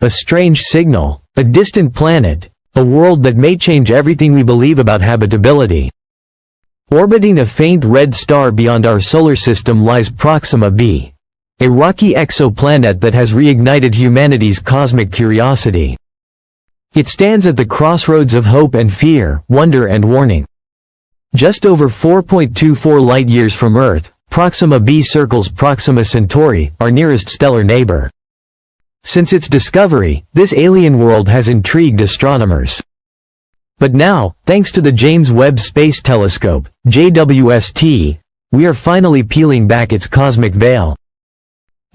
a strange signal, a distant planet, a world that may change everything we believe about habitability. Orbiting a faint red star beyond our solar system lies Proxima B, a rocky exoplanet that has reignited humanity's cosmic curiosity. It stands at the crossroads of hope and fear, wonder and warning. Just over 4.24 light-years from Earth, Proxima B circles Proxima Centauri, our nearest stellar neighbor. Since its discovery, this alien world has intrigued astronomers. But now, thanks to the James Webb Space Telescope, JWST, we are finally peeling back its cosmic veil.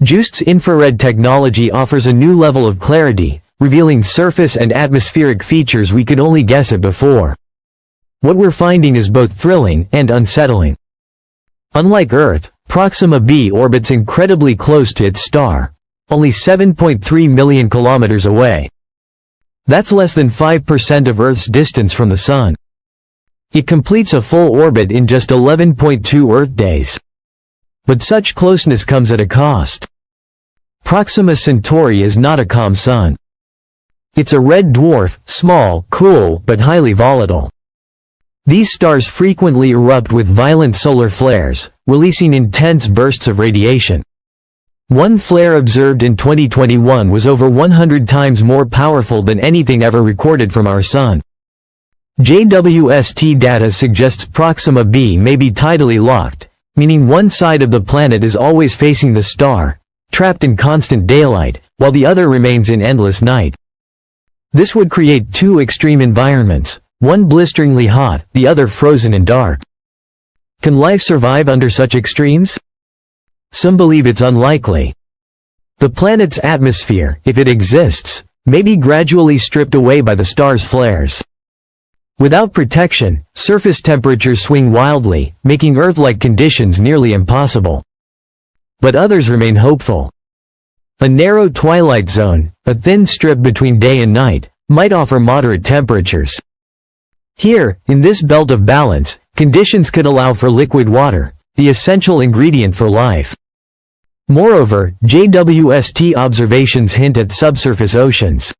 JWST's infrared technology offers a new level of clarity, revealing surface and atmospheric features we could only guess at before. What we're finding is both thrilling and unsettling. Unlike Earth, Proxima B orbits incredibly close to its star, only 7.3 million kilometers away. That's less than 5% of Earth's distance from the Sun. It completes a full orbit in just 11.2 Earth days. But such closeness comes at a cost. Proxima Centauri is not a calm sun. It's a red dwarf, small, cool, but highly volatile. These stars frequently erupt with violent solar flares, releasing intense bursts of radiation. One flare observed in 2021 was over 100 times more powerful than anything ever recorded from our Sun. JWST data suggests Proxima B may be tidally locked, meaning one side of the planet is always facing the star, trapped in constant daylight, while the other remains in endless night. This would create two extreme environments, one blisteringly hot, the other frozen and dark. Can life survive under such extremes? Some believe it's unlikely. The planet's atmosphere, if it exists, may be gradually stripped away by the star's flares. Without protection, surface temperatures swing wildly, making Earth-like conditions nearly impossible. But others remain hopeful. A narrow twilight zone, a thin strip between day and night, might offer moderate temperatures. Here, in this belt of balance, conditions could allow for liquid water, the essential ingredient for life. Moreover, JWST observations hint at subsurface oceans.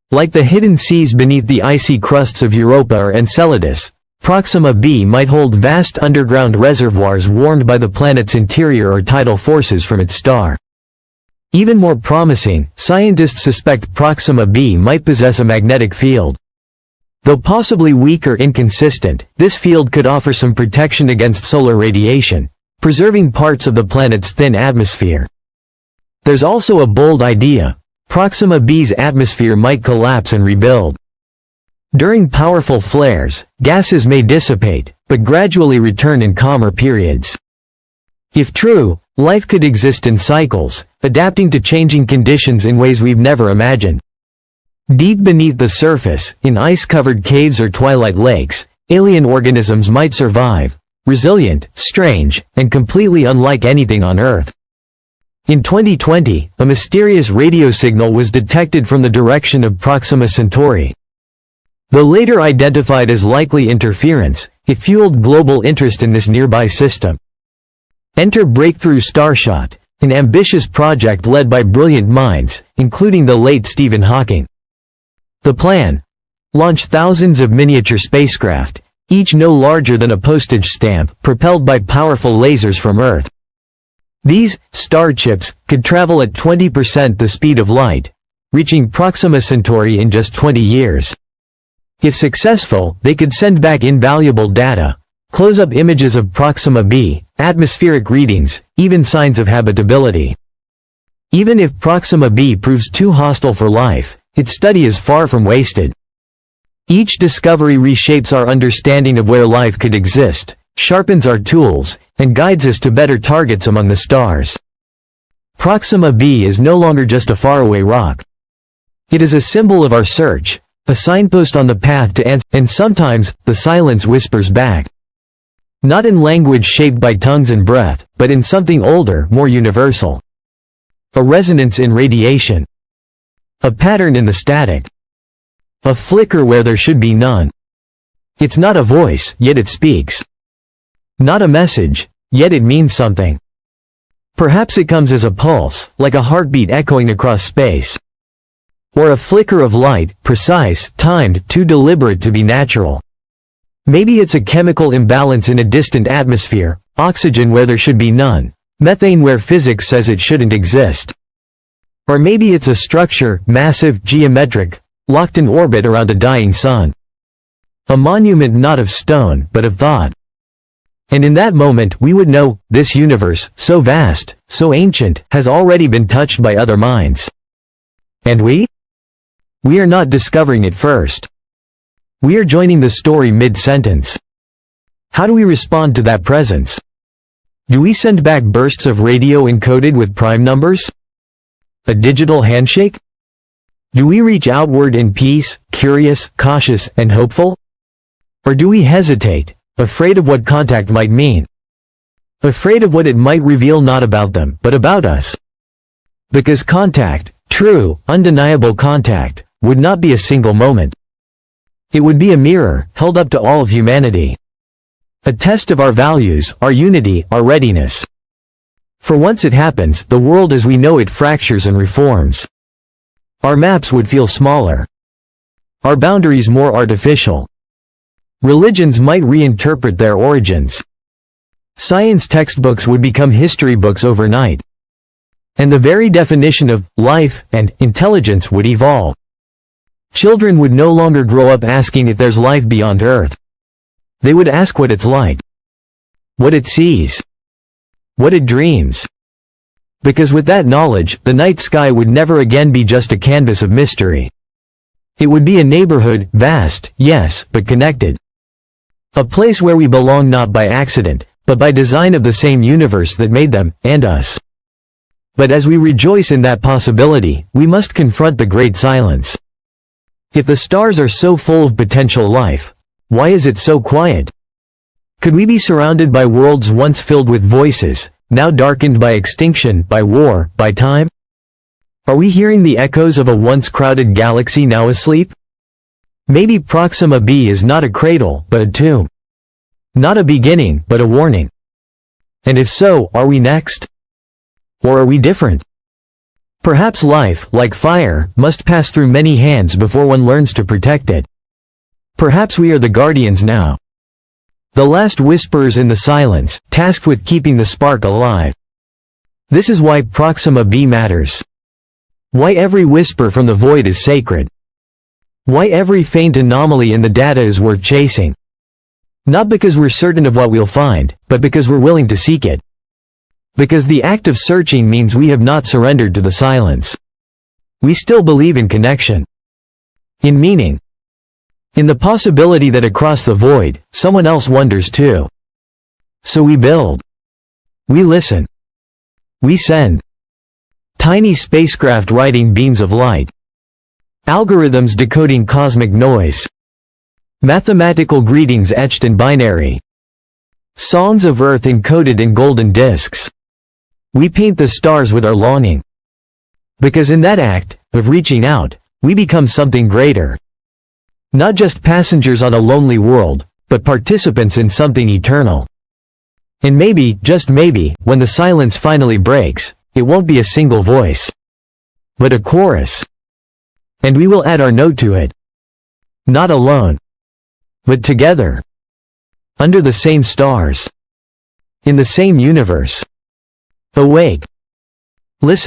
Like the hidden seas beneath the icy crusts of Europa or Enceladus, Proxima B might hold vast underground reservoirs warmed by the planet's interior or tidal forces from its star. Even more promising, scientists suspect Proxima B might possess a magnetic field. Though possibly weak or inconsistent, this field could offer some protection against solar radiation, preserving parts of the planet's thin atmosphere. There's also a bold idea. Proxima B's atmosphere might collapse and rebuild. During powerful flares, gases may dissipate, but gradually return in calmer periods. If true, life could exist in cycles, adapting to changing conditions in ways we've never imagined. Deep beneath the surface, in ice-covered caves or twilight lakes, alien organisms might survive, resilient, strange, and completely unlike anything on Earth. In 2020, a mysterious radio signal was detected from the direction of Proxima Centauri. Though later identified as likely interference, it fueled global interest in this nearby system. Enter Breakthrough Starshot, an ambitious project led by brilliant minds, including the late Stephen Hawking. The plan? Launch thousands of miniature spacecraft, each no larger than a postage stamp, propelled by powerful lasers from Earth. These starships could travel at 20% the speed of light, reaching Proxima Centauri in just 20 years. If successful, they could send back invaluable data, close-up images of Proxima B, atmospheric readings, even signs of habitability. Even if Proxima B proves too hostile for life, its study is far from wasted. Each discovery reshapes our understanding of where life could exist, sharpens our tools, and guides us to better targets among the stars. Proxima B is no longer just a faraway rock. It is a symbol of our search, a signpost on the path to answer, and sometimes, the silence whispers back. Not in language shaped by tongues and breath, but in something older, more universal. A resonance in radiation. A pattern in the static. A flicker where there should be none. It's not a voice, yet it speaks. Not a message, yet it means something. Perhaps it comes as a pulse, like a heartbeat echoing across space. Or a flicker of light, precise, timed, too deliberate to be natural. Maybe it's a chemical imbalance in a distant atmosphere, oxygen where there should be none, methane where physics says it shouldn't exist. Or maybe it's a structure, massive, geometric, locked in orbit around a dying sun. A monument not of stone, but of thought. And in that moment we would know, this universe, so vast, so ancient, has already been touched by other minds. And we? We are not discovering it first. We are joining the story mid-sentence. How do we respond to that presence? Do we send back bursts of radio encoded with prime numbers? A digital handshake? Do we reach outward in peace, curious, cautious, and hopeful? Or do we hesitate, afraid of what contact might mean? Afraid of what it might reveal not about them, but about us? Because contact, true, undeniable contact, would not be a single moment. It would be a mirror, held up to all of humanity. A test of our values, our unity, our readiness. For once it happens, the world as we know it fractures and reforms. Our maps would feel smaller. Our boundaries more artificial. Religions might reinterpret their origins. Science textbooks would become history books overnight. And the very definition of life and intelligence would evolve. Children would no longer grow up asking if there's life beyond Earth. They would ask what it's like. What it sees. What it dreams. Because with that knowledge, the night sky would never again be just a canvas of mystery. It would be a neighborhood, vast, yes, but connected. A place where we belong not by accident, but by design of the same universe that made them, and us. But as we rejoice in that possibility, we must confront the great silence. If the stars are so full of potential life, why is it so quiet? Could we be surrounded by worlds once filled with voices, now darkened by extinction, by war, by time? Are we hearing the echoes of a once crowded galaxy now asleep? Maybe Proxima B is not a cradle, but a tomb. Not a beginning, but a warning. And if so, are we next? Or are we different? Perhaps life, like fire, must pass through many hands before one learns to protect it. Perhaps we are the guardians now. The last whisperers in the silence, tasked with keeping the spark alive. This is why Proxima B matters. Why every whisper from the void is sacred. Why every faint anomaly in the data is worth chasing. Not because we're certain of what we'll find, but because we're willing to seek it. Because the act of searching means we have not surrendered to the silence. We still believe in connection. In meaning. In the possibility that across the void, someone else wonders too. So we build. We listen. We send. Tiny spacecraft riding beams of light. Algorithms decoding cosmic noise. Mathematical greetings etched in binary. Songs of Earth encoded in golden discs. We paint the stars with our longing. Because in that act, of reaching out, we become something greater. Not just passengers on a lonely world, but participants in something eternal. And maybe, just maybe, when the silence finally breaks, it won't be a single voice, but a chorus. And we will add our note to it. Not alone, but together. Under the same stars. In the same universe. Awake. Listen.